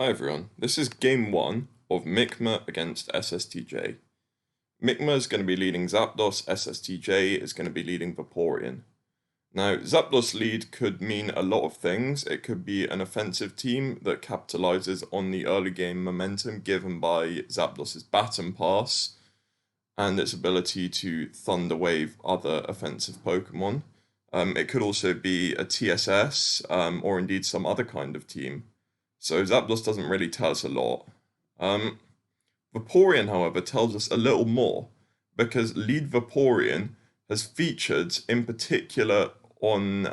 Hi everyone, this is game 1 of Mikmer against Sstj. Mikmer is going to be leading Zapdos, Sstj is going to be leading Vaporeon. Now, Zapdos' lead could mean a lot of things. It could be an offensive team that capitalizes on the early game momentum given by Zapdos' Baton Pass and its ability to Thunder Wave other offensive Pokemon. It could also be a TSS or indeed some other kind of team. So Zapdos doesn't really tell us a lot. Vaporeon, however, tells us a little more, because lead Vaporeon has featured in particular on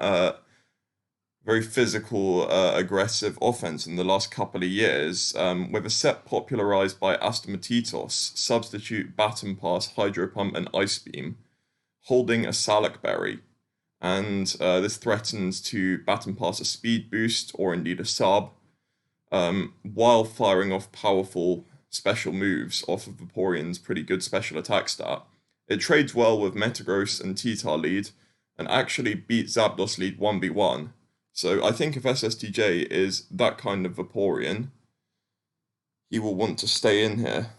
very physical, aggressive offense in the last couple of years, with a set popularized by Astomatitos, Substitute, Baton Pass, Hydro Pump, and Ice Beam, holding a Salac Berry. And this threatens to Baton Pass a speed boost or indeed a sub, while firing off powerful special moves off of Vaporeon's pretty good special attack stat. It trades well with Metagross and T-Tar lead, and actually beat Zapdos lead 1v1. So I think if Sstj is that kind of Vaporeon, he will want to stay in here.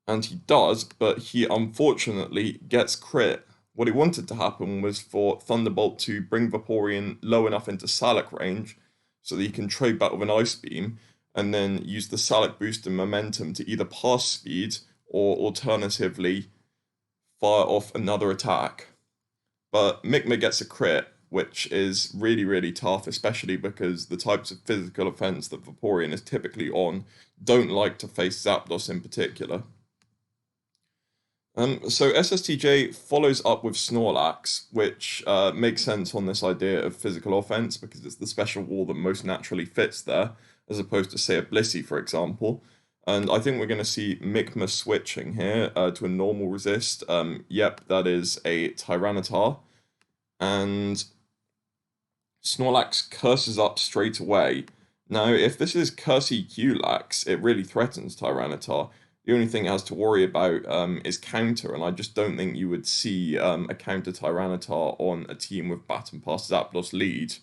And he does, but he unfortunately gets crit. What he wanted to happen was for Thunderbolt to bring Vaporeon low enough into Salac range so that he can trade back with an Ice Beam, and then use the Salac boost and momentum to either pass speed or alternatively fire off another attack. But Mikmer gets a crit, which is really, really tough, especially because the types of physical offense that Vaporeon is typically on don't like to face Zapdos in particular. So Sstj follows up with Snorlax, which makes sense on this idea of physical offense because it's the special wall that most naturally fits there, as opposed to, say, a Blissey, for example. And I think we're going to see Mikmer switching here to a normal resist. Yep, that is a Tyranitar. And Snorlax curses up straight away. Now, if this is Cursey Qlax, it really threatens Tyranitar. The only thing it has to worry about is counter, and I just don't think you would see a counter Tyranitar on a team with Baton Pass Zapdos lead.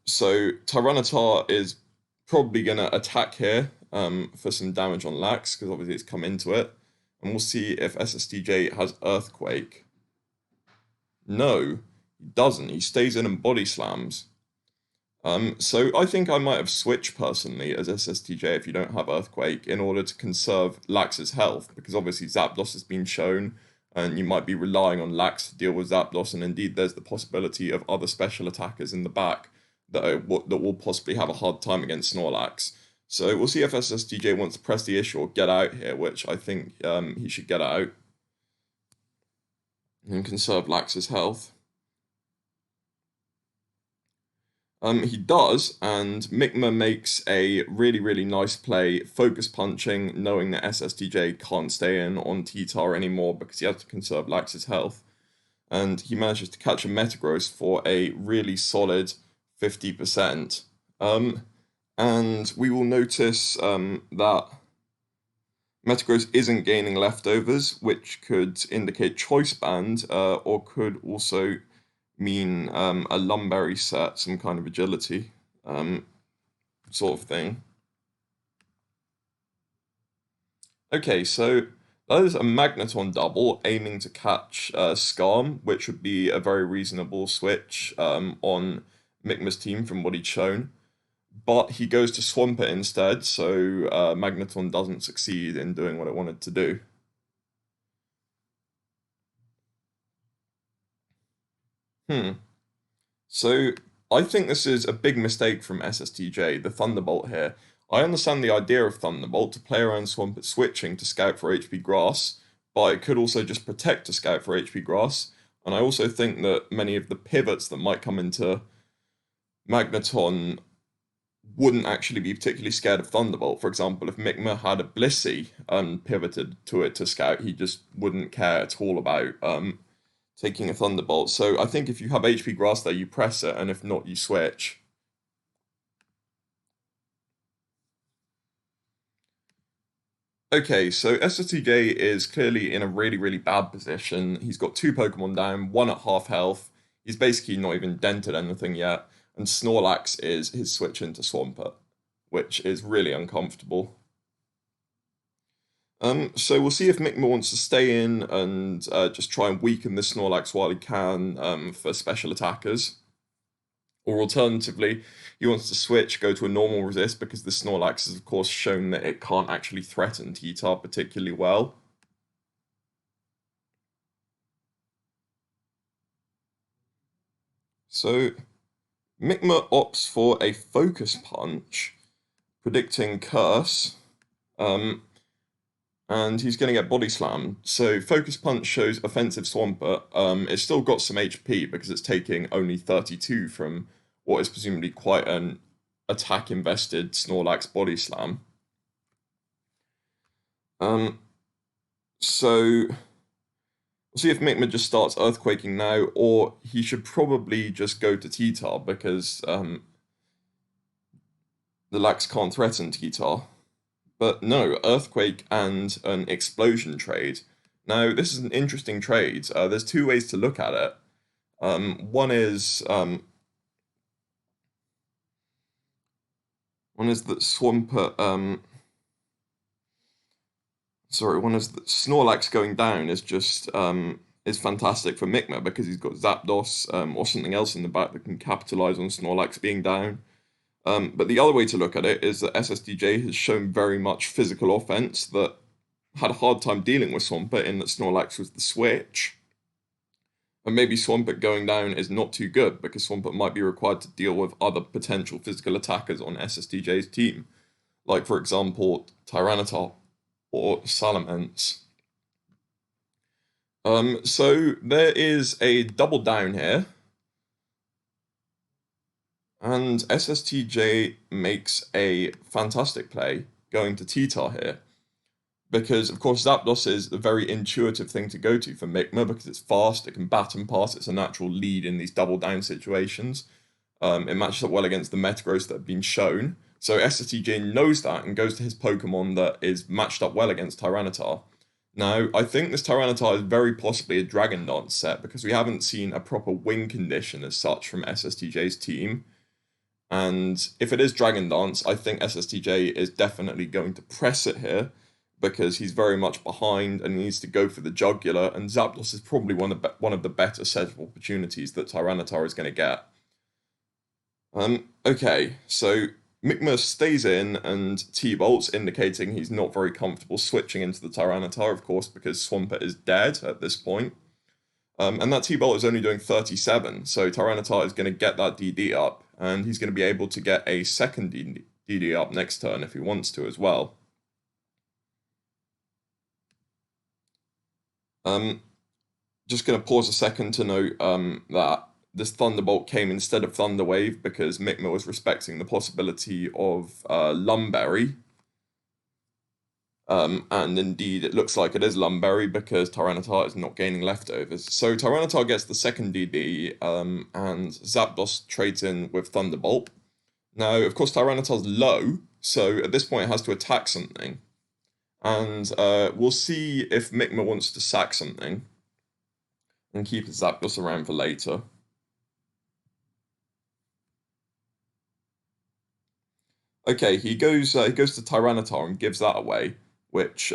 So Tyranitar is probably going to attack here for some damage on Lax, because obviously it's come into it. And we'll see if Sstj has Earthquake. No, he doesn't. He stays in and Body Slams. So I think I might have switched personally as Sstj if you don't have Earthquake in order to conserve Lax's health, because obviously Zapdos has been shown and you might be relying on Lax to deal with Zapdos, and indeed there's the possibility of other special attackers in the back that will possibly have a hard time against Snorlax. So we'll see if Sstj wants to press the issue or get out here, which I think he should get out and conserve Lax's health. He does, and Mikmer makes a really, really nice play, focus punching, knowing that Sstj can't stay in on T-Tar anymore because he has to conserve Lax's health. And he manages to catch a Metagross for a really solid 50%. And we will notice that Metagross isn't gaining leftovers, which could indicate Choice Band, or could also mean a Lumberry set, some kind of agility sort of thing. Okay, so that is a Magneton double aiming to catch Skarm, which would be a very reasonable switch on Mikmer's team from what he'd shown. But he goes to Swamp it instead, so Magneton doesn't succeed in doing what it wanted to do. So I think this is a big mistake from Sstj, the Thunderbolt here. I understand the idea of Thunderbolt to play around Swampert switching to scout for HP Grass, but it could also just protect to scout for HP Grass. And I also think that many of the pivots that might come into Magneton wouldn't actually be particularly scared of Thunderbolt. For example, if Mikmer had a Blissey and pivoted to it to scout, he just wouldn't care at all about taking a Thunderbolt. So I think if you have HP Grass there, you press it, and if not, you switch. Okay, so Sstj is clearly in a really, really bad position. He's got 2 Pokemon down, 1 at half health. He's basically not even dented anything yet. and Snorlax is his switch into Swampert, which is really uncomfortable. So we'll see if Mikmer wants to stay in and just try and weaken the Snorlax while he can for special attackers. Or alternatively, he wants to switch, go to a normal resist, because the Snorlax has of course shown that it can't actually threaten T-Tar particularly well. So Mikmer opts for a Focus Punch, predicting Curse, and he's going to get Body Slam. So Focus Punch shows offensive Swampert. It's still got some HP because it's taking only 32 from what is presumably quite an attack-invested Snorlax Body Slam. So we'll see if Mikmer just starts Earthquaking now, or he should probably just go to T-Tar because the Lax can't threaten T-Tar. But no, Earthquake and an Explosion trade. Now, this is an interesting trade. There's two ways to look at it. One is that Swampert. One is that Snorlax going down is just is fantastic for Mikmer because he's got Zapdos or something else in the back that can capitalize on Snorlax being down. But the other way to look at it is that Sstj has shown very much physical offense that had a hard time dealing with Swampert in that Snorlax was the switch. And maybe Swampert going down is not too good because Swampert might be required to deal with other potential physical attackers on Sstj's team. Like, for example, Tyranitar or Salamence. So there is a double down here. And Sstj makes a fantastic play going to T-Tar here. Because, of course, Zapdos is a very intuitive thing to go to for Mikmer because it's fast, it can bat and pass, it's a natural lead in these double down situations. It matches up well against the Metagross that have been shown. So Sstj knows that and goes to his Pokemon that is matched up well against Tyranitar. Now, I think this Tyranitar is very possibly a Dragon Dance set because we haven't seen a proper win condition as such from Sstj's team. And if it is Dragon Dance, I think Sstj is definitely going to press it here because he's very much behind and he needs to go for the jugular. And Zapdos is probably one of the better set of opportunities that Tyranitar is going to get. Okay, so Mikmer stays in and T-Bolts, indicating he's not very comfortable switching into the Tyranitar, of course, because Swampert is dead at this point. And that T-Bolt is only doing 37, so Tyranitar is going to get that DD up, and he's going to be able to get a second DD up next turn if he wants to as well. Just going to pause a second to note that this Thunderbolt came instead of Thunderwave because Mikmer was respecting the possibility of Lumberry. And indeed, it looks like it is Lumberry because Tyranitar is not gaining leftovers. So Tyranitar gets the second DD, and Zapdos trades in with Thunderbolt. Now, of course, Tyranitar's low, so at this point it has to attack something. And we'll see if Mikmer wants to sack something and keep his Zapdos around for later. Okay, he goes to Tyranitar and gives that away, which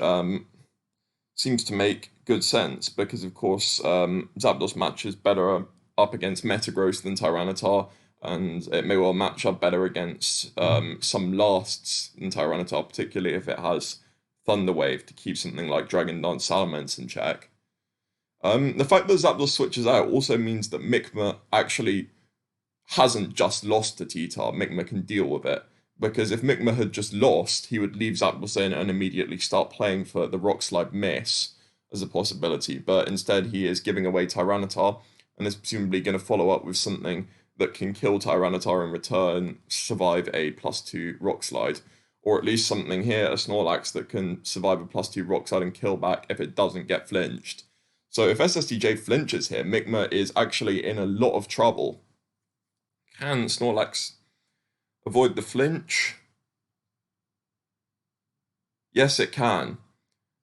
seems to make good sense because, of course, Zapdos matches better up against Metagross than Tyranitar, and it may well match up better against some lasts than Tyranitar, particularly if it has Thunder Wave to keep something like Dragon Dance Salamence in check. The fact that Zapdos switches out also means that Mikmer actually hasn't just lost to T-Tar. Mikmer can deal with it. Because if Mikmer had just lost, he would leave Zapdos in and immediately start playing for the Rock Slide miss as a possibility. But instead, he is giving away Tyranitar and is presumably going to follow up with something that can kill Tyranitar in return, survive a +2 Rock Slide. Or at least something here, a Snorlax, that can survive a +2 Rock Slide and kill back if it doesn't get flinched. So if Sstj flinches here, Mikmer is actually in a lot of trouble. Can Snorlax avoid the flinch? Yes, it can.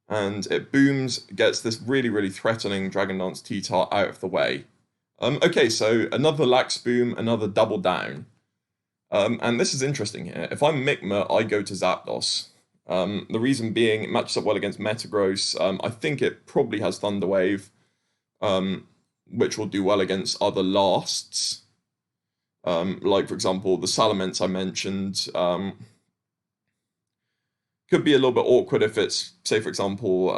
And it booms, gets this really, really threatening Dragon Dance T-Tar out of the way. Okay, so another lax boom, another double down. And this is interesting here. If I'm Mikmer, I go to Zapdos. The reason being, it matches up well against Metagross. I think it probably has Thunder Wave, which will do well against other lasts. Like, for example, the Salamence I mentioned. Could be a little bit awkward if it's, say, for example,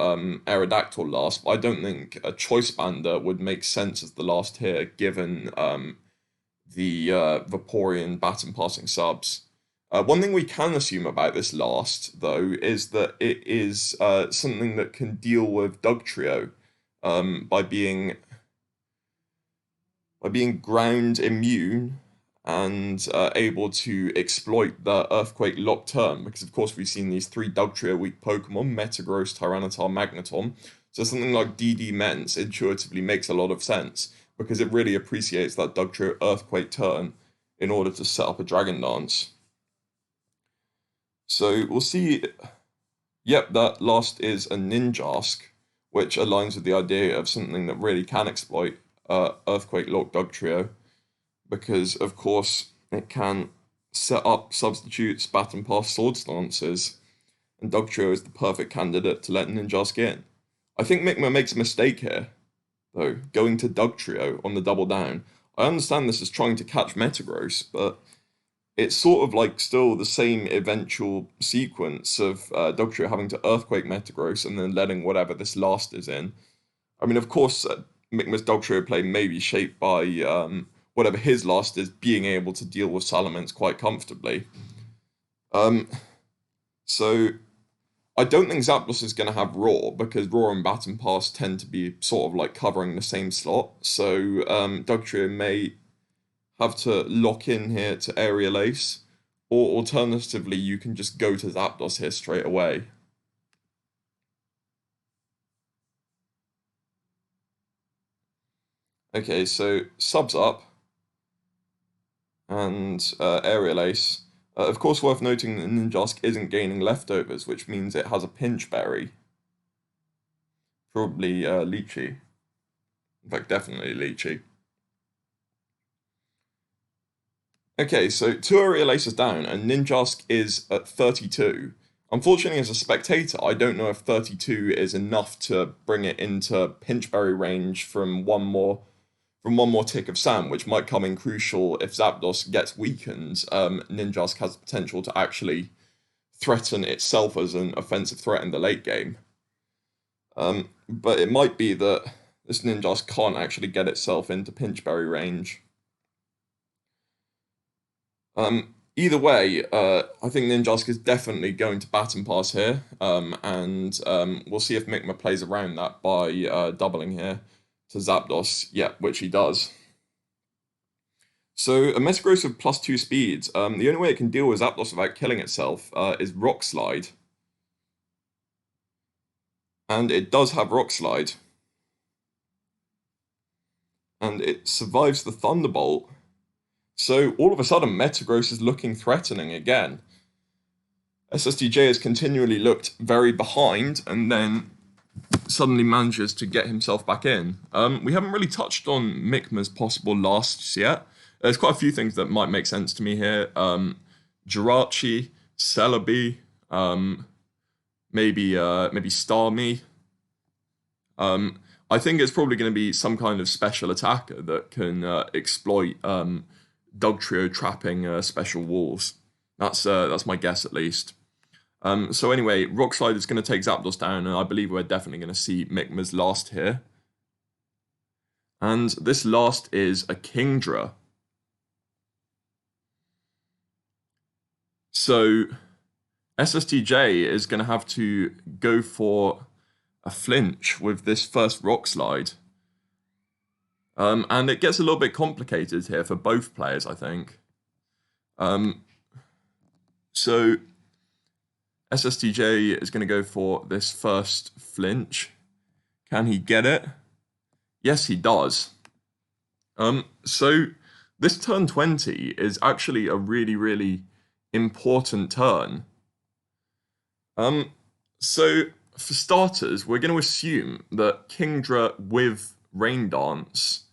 Aerodactyl last, but I don't think a Choice Bander would make sense as the last here, given the Vaporeon baton passing subs. One thing we can assume about this last, though, is that it is something that can deal with Dugtrio by being ground immune and able to exploit the Earthquake lock turn, because of course we've seen these three Dugtrio weak Pokemon, Metagross, Tyranitar, Magneton, so something like DD Ments intuitively makes a lot of sense, because it really appreciates that Dugtrio Earthquake turn in order to set up a Dragon Dance. So we'll see, yep, that last is a Ninjask, which aligns with the idea of something that really can exploit Earthquake lock Dugtrio, because of course it can set up substitutes, baton pass, sword stances, and Dugtrio is the perfect candidate to let Ninjask in. I think Mikmer makes a mistake here, though, going to Dugtrio on the double down. I understand this is trying to catch Metagross, but it's sort of like still the same eventual sequence of Dugtrio having to Earthquake Metagross and then letting whatever this last is in. I mean, of course, Mikmer's Dugtrio play may be shaped by whatever his last is, being able to deal with Salamence quite comfortably. So I don't think Zapdos is going to have Roar, because Roar and Baton Pass tend to be sort of like covering the same slot. So Dugtrio may have to lock in here to Aerial Ace, or alternatively, you can just go to Zapdos here straight away. Okay, so subs up and Aerial Ace. Of course, worth noting that Ninjask isn't gaining leftovers, which means it has a Pinch Berry. Probably Lychee. In fact, definitely Lychee. Okay, so two Aerial Aces down, and Ninjask is at 32. Unfortunately, as a spectator, I don't know if 32 is enough to bring it into Pinchberry range from one more tick of Sam, which might come in crucial if Zapdos gets weakened. Ninjask has the potential to actually threaten itself as an offensive threat in the late game. But it might be that this Ninjask can't actually get itself into Pinchberry range. Either way, I think Ninjask is definitely going to Baton Pass here, and we'll see if Mikmer plays around that by doubling here to Zapdos, yeah, which he does. So a Metagross with +2 speeds, the only way it can deal with Zapdos without killing itself is Rock Slide. And it does have Rock Slide. And it survives the Thunderbolt. So all of a sudden, Metagross is looking threatening again. Sstj has continually looked very behind and then suddenly manages to get himself back in. We haven't really touched on Mikmer's possible lasts yet. There's quite a few things that might make sense to me here. Jirachi, Celebi, maybe Starmie. I think it's probably going to be some kind of special attacker that can exploit Dugtrio trapping special walls. That's my guess at least. So anyway, Rock Slide is going to take Zapdos down, and I believe we're definitely going to see Mikmer's last here. And this last is a Kingdra. So Sstj is going to have to go for a flinch with this first Rock Slide. And it gets a little bit complicated here for both players, I think. So Sstj is going to go for this first flinch. Can he get it? Yes, he does. So this turn 20 is actually a really, really important turn. So for starters, we're going to assume that Kingdra with Rain Dance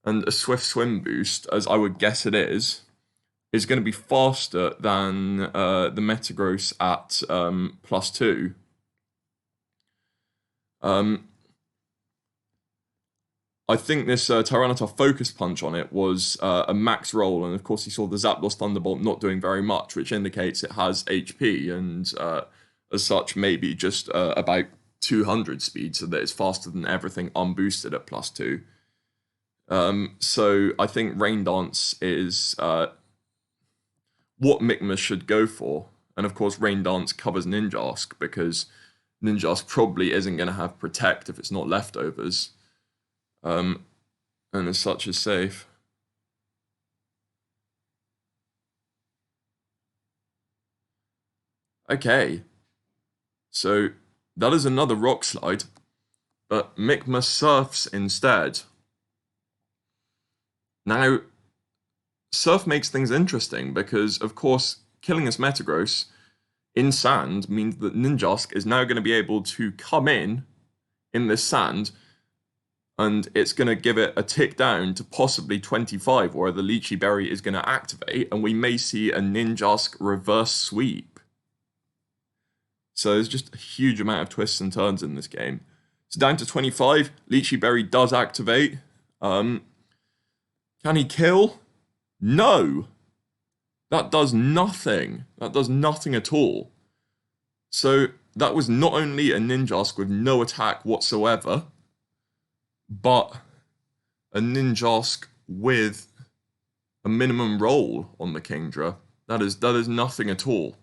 And a swift swim boost, as I would guess it is going to be faster than the Metagross at +2. I think this Tyranitar Focus Punch on it was a max roll, and of course you saw the Zapdos Thunderbolt not doing very much, which indicates it has HP, and as such maybe just about 200 speed, so that it's faster than everything unboosted at +2. So I think Rain Dance is what Mikmer should go for, and of course Rain Dance covers Ninjask, because Ninjask probably isn't going to have Protect if it's not Leftovers. And as such is safe. Okay, so that is another Rock Slide, but Mikmer surfs instead. Now, Surf makes things interesting because, of course, killing this Metagross in sand means that Ninjask is now going to be able to come in this sand, and it's going to give it a tick down to possibly 25, where the Lychee Berry is going to activate, and we may see a Ninjask reverse sweep. So there's just a huge amount of twists and turns in this game. It's down to 25. Lychee Berry does activate. Can he kill? No! That does nothing. That does nothing at all. So that was not only a Ninjask with no attack whatsoever, but a Ninjask with a minimum roll on the Kingdra. That is nothing at all.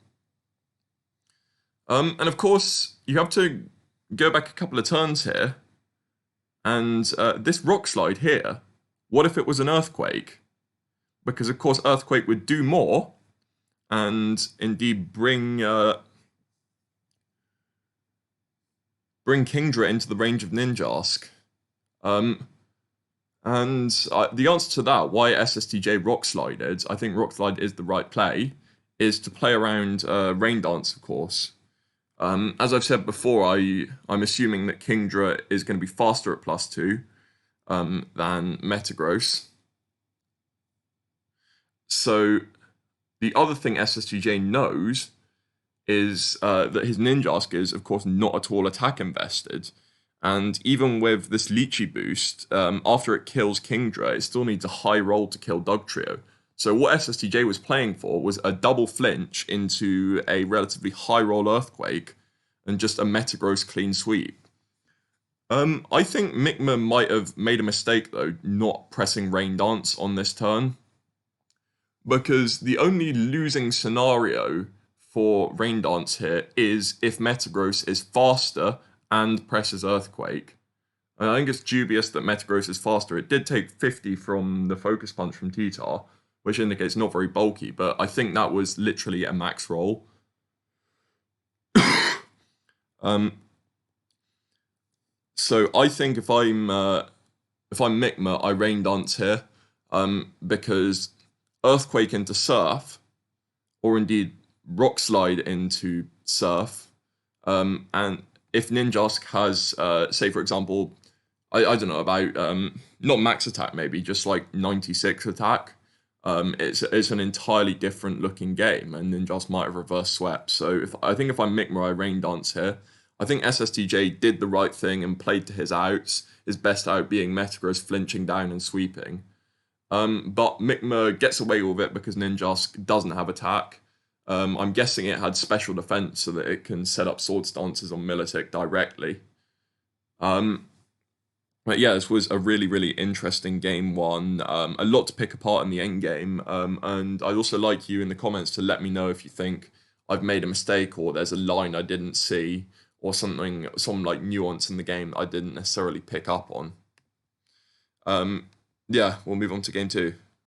And of course, you have to go back a couple of turns here, and this Rock Slide here, what if it was an Earthquake? Because of course Earthquake would do more, and indeed bring Kingdra into the range of Ninjask. And the answer to that, why Sstj Rock Slided, I think Rock Slide is the right play, is to play around Rain Dance, of course. As I've said before, I'm assuming that Kingdra is going to be faster at +2 than Metagross. So the other thing Sstj knows is that his Ninjask is, of course, not at all attack invested. And even with this Lychee boost, after it kills Kingdra, it still needs a high roll to kill Dugtrio. So what Sstj was playing for was a double flinch into a relatively high roll Earthquake and just a Metagross clean sweep. I think Mikmer might have made a mistake, though, not pressing Rain Dance on this turn, because the only losing scenario for Rain Dance here is if Metagross is faster and presses Earthquake. And I think it's dubious that Metagross is faster. It did take 50 from the Focus Punch from T-Tar, which indicates not very bulky, but I think that was literally a max roll. So I think if I'm Mikmer, I Rain Dance here, because Earthquake into Surf, or indeed Rock Slide into Surf, and if Ninjask has, say for example, I don't know, about, not max attack maybe, just like 96 attack, it's an entirely different looking game, and Ninjask might have reverse swept. So I think if I'm Mikmer, I Rain Dance here. I think Sstj did the right thing and played to his outs, his best out being Metagross flinching down and sweeping. But Mikmer gets away with it because Ninjask doesn't have attack. I'm guessing it had special defense so that it can set up Sword Stances on Milotic directly. But yeah, this was a really, really interesting game one. A lot to pick apart in the end game. And I'd also like you in the comments to let me know if you think I've made a mistake, or there's a line I didn't see, or something, some like nuance in the game that I didn't necessarily pick up on. Yeah, we'll move on to game two.